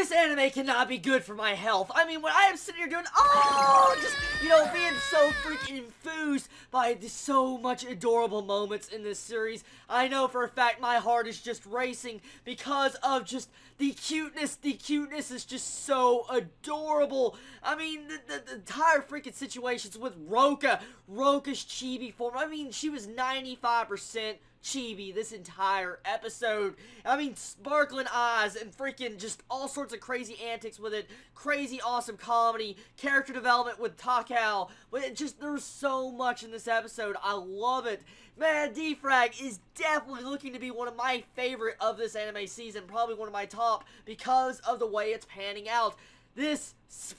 this anime cannot be good for my health. I mean, when I am sitting here doing, just, being so freaking enthused by so much adorable moments in this series, I know for a fact my heart is just racing because of just the cuteness. The cuteness is just so adorable. I mean, the entire freaking situations with Roka's chibi form. I mean, she was 95% chibi this entire episode. I mean, sparkling eyes and freaking just all sorts of crazy antics with it. Crazy awesome comedy, character development with Takao. There's so much in this episode. I love it. Man, D-Frag is definitely looking to be one of my favorite of this anime season. Probably one of my top because of the way it's panning out. This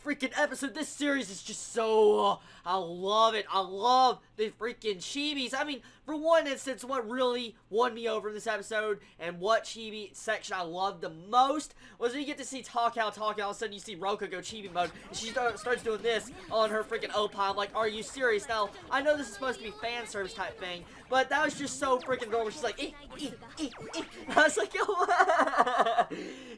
freaking episode, this series is just so, I love it. I love the freaking chibis. I mean, for one instance, what really won me over in this episode and what chibi section I loved the most was when you get to see Takao, all of a sudden you see Roka go chibi mode, and she starts doing this on her freaking opine. I'm like, are you serious? Now, I know this is supposed to be fan service type thing, but that was just so freaking adorable. She's like, I was like,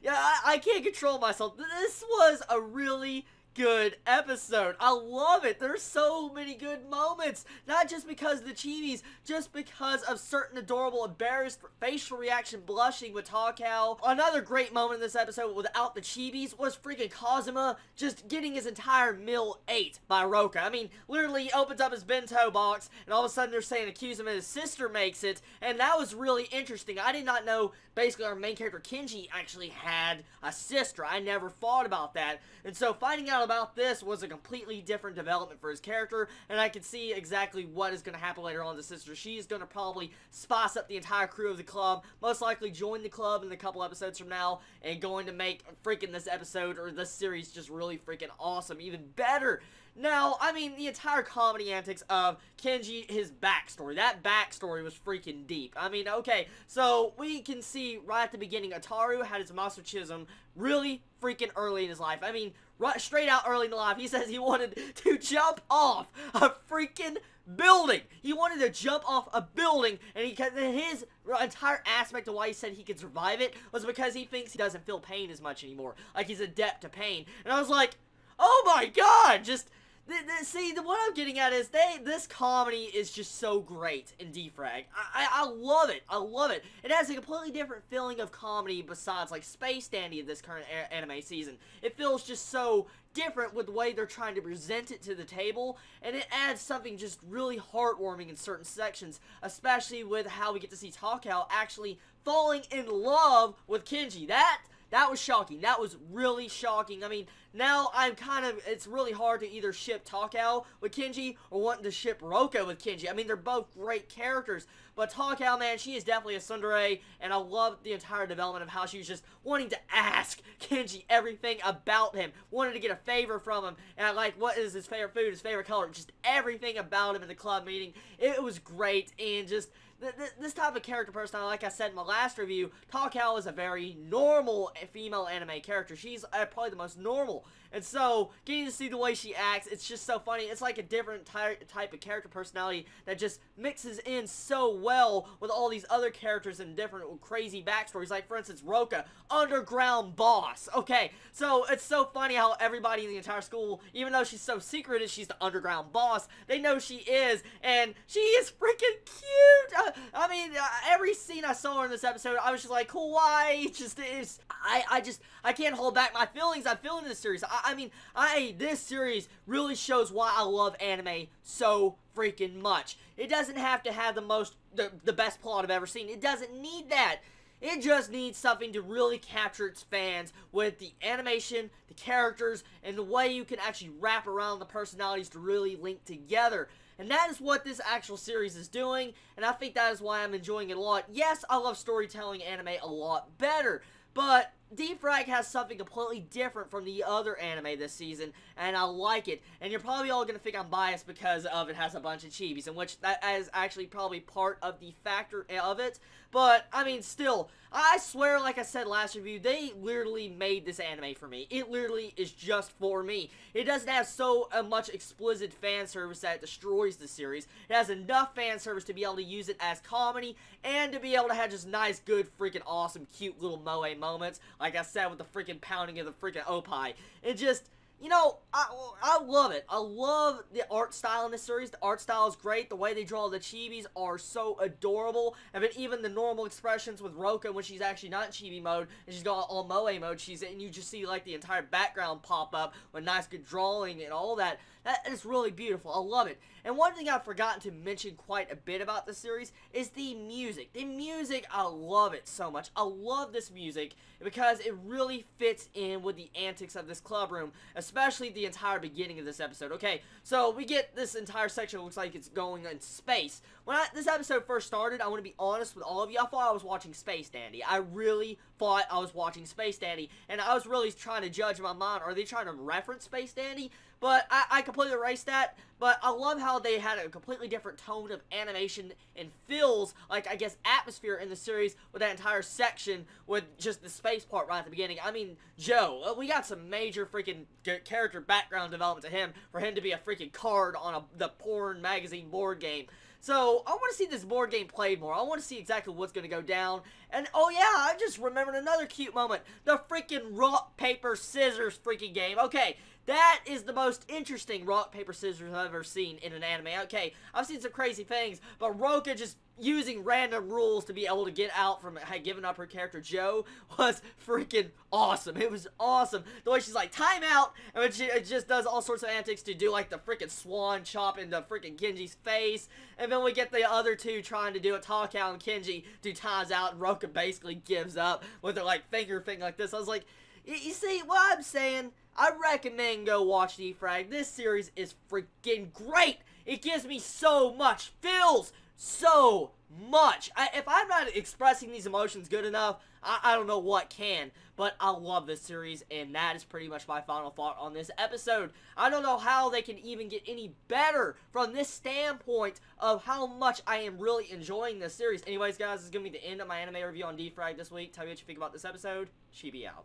yeah, I can't control myself. This was a really good episode. I love it. There's so many good moments. Not just because of the chibis, just because of certain adorable, embarrassed facial reaction blushing with Takao. Another great moment in this episode without the chibis was freaking Kazuma just getting his entire meal ate by Roka. I mean, literally he opens up his bento box and all of a sudden they're saying accuse him and his sister makes it, and that was really interesting. I did not know basically our main character Kenji actually had a sister. I never thought about that. And so finding out about this was a completely different development for his character, and I can see exactly what is going to happen later on to sister. She's going to probably spice up the entire crew of the club, most likely join the club in a couple episodes from now, and going to make freaking this episode or this series just really freaking awesome, even better. Now, I mean, the entire comedy antics of Kenji, his backstory. That backstory was freaking deep. I mean, okay, so we can see right at the beginning, Ataru had his masochism really freaking early in his life. I mean, right straight out early in life, he says he wanted to jump off a freaking building. He wanted to jump off a building, and his entire aspect of why he said he could survive it was because he thinks he doesn't feel pain as much anymore. Like, he's adept to pain. And I was like, oh my god, just... See, what I'm getting at is this comedy is just so great in D-Frag. I love it. I love it. It has a completely different feeling of comedy besides, like, Space Dandy of this current anime season. It feels just so different with the way they're trying to present it to the table, and it adds something just really heartwarming in certain sections, especially with how we get to see Takao actually falling in love with Kenji. That was shocking. That was really shocking. I mean, now it's really hard to either ship Takao with Kenji or wanting to ship Roka with Kenji. I mean, they're both great characters, but Takao, man, she is definitely a tsundere, and I love the entire development of how she was just wanting to ask Kenji everything about him, wanted to get a favor from him, and like, what is his favorite food, his favorite color, just everything about him in the club meeting. It was great, and just... This type of character personality, like I said in my last review, Takao is a very normal female anime character. She's probably the most normal. And so, getting to see the way she acts, it's just so funny. It's like a different type of character personality that just mixes in so well with all these other characters and different crazy backstories. Like, for instance, Roka, underground boss. Okay, so it's so funny how everybody in the entire school, even though she's so secretive, she's the underground boss, they know she is, and she is freaking cute. I mean, every scene I saw her in this episode, I was just like, Kawaii. I can't hold back my feelings I'm feeling in this series. I mean, this series really shows why I love anime so freaking much. It doesn't have to have the best plot I've ever seen. It doesn't need that. It just needs something to really capture its fans with the animation, the characters, and the way you can actually wrap around the personalities to really link together. And that is what this actual series is doing, and I think that is why I'm enjoying it a lot. Yes, I love storytelling anime a lot better, but D-Frag has something completely different from the other anime this season, and I like it. And you're probably all going to think I'm biased because of it has a bunch of chibis, in which that is actually probably part of the factor of it. But, I mean, still, I swear, like I said last review, they literally made this anime for me. It literally is just for me. It doesn't have so much explicit fan service that it destroys the series. It has enough fan service to be able to use it as comedy, and to be able to have just nice, good, freaking awesome, cute little moe moments, like I said, with the freaking pounding of the freaking opie. It just, you know, I love it. I love the art style in this series. The art style is great. The way they draw the chibis are so adorable. I mean, even the normal expressions with Roka when she's actually not in chibi mode and she's got all moe mode, she's in, and you just see like the entire background pop up with nice good drawing and all that. That is really beautiful. I love it. And one thing I've forgotten to mention quite a bit about the series is the music. The music, I love it so much. I love this music because it really fits in with the antics of this club room, especially the entire beginning of this episode. Okay, so we get this entire section. It looks like it's going in space. When this episode first started, I want to be honest with all of you, I thought I was watching Space Dandy. I really thought I was watching Space Dandy, and I was really trying to judge in my mind, are they trying to reference Space Dandy? But I completely erased that. But I love how they had a completely different tone of animation and feels, like, I guess, atmosphere in the series with that entire section with just the space part right at the beginning. I mean, Joe, we got some major freaking character background development to him for him to be a freaking card on the porn magazine board game. So, I want to see this board game played more. I want to see exactly what's going to go down. And, oh yeah, I just remembered another cute moment. The freaking rock, paper, scissors freaking game. Okay, that is the most interesting rock, paper, scissors I've ever seen in an anime. Okay, I've seen some crazy things, but Roka just using random rules to be able to get out from giving up her character Joe was freaking awesome. It was awesome. The way she's like, time out, and she just does all sorts of antics to do like the freaking swan chop into freaking Kenji's face, and then we get the other two trying to do it, Takao and Kenji do times out, and Roka basically gives up with her like finger thing like this. I was like, you see what I'm saying? I recommend go watch D-Frag. This series is freaking great. It gives me so much feels. So much. If I'm not expressing these emotions good enough, I don't know what can. But I love this series, and that is pretty much my final thought on this episode. I don't know how they can even get any better from this standpoint of how much I am really enjoying this series. Anyways, guys, this is going to be the end of my anime review on D-Frag this week. Tell me what you think about this episode. Chibi out.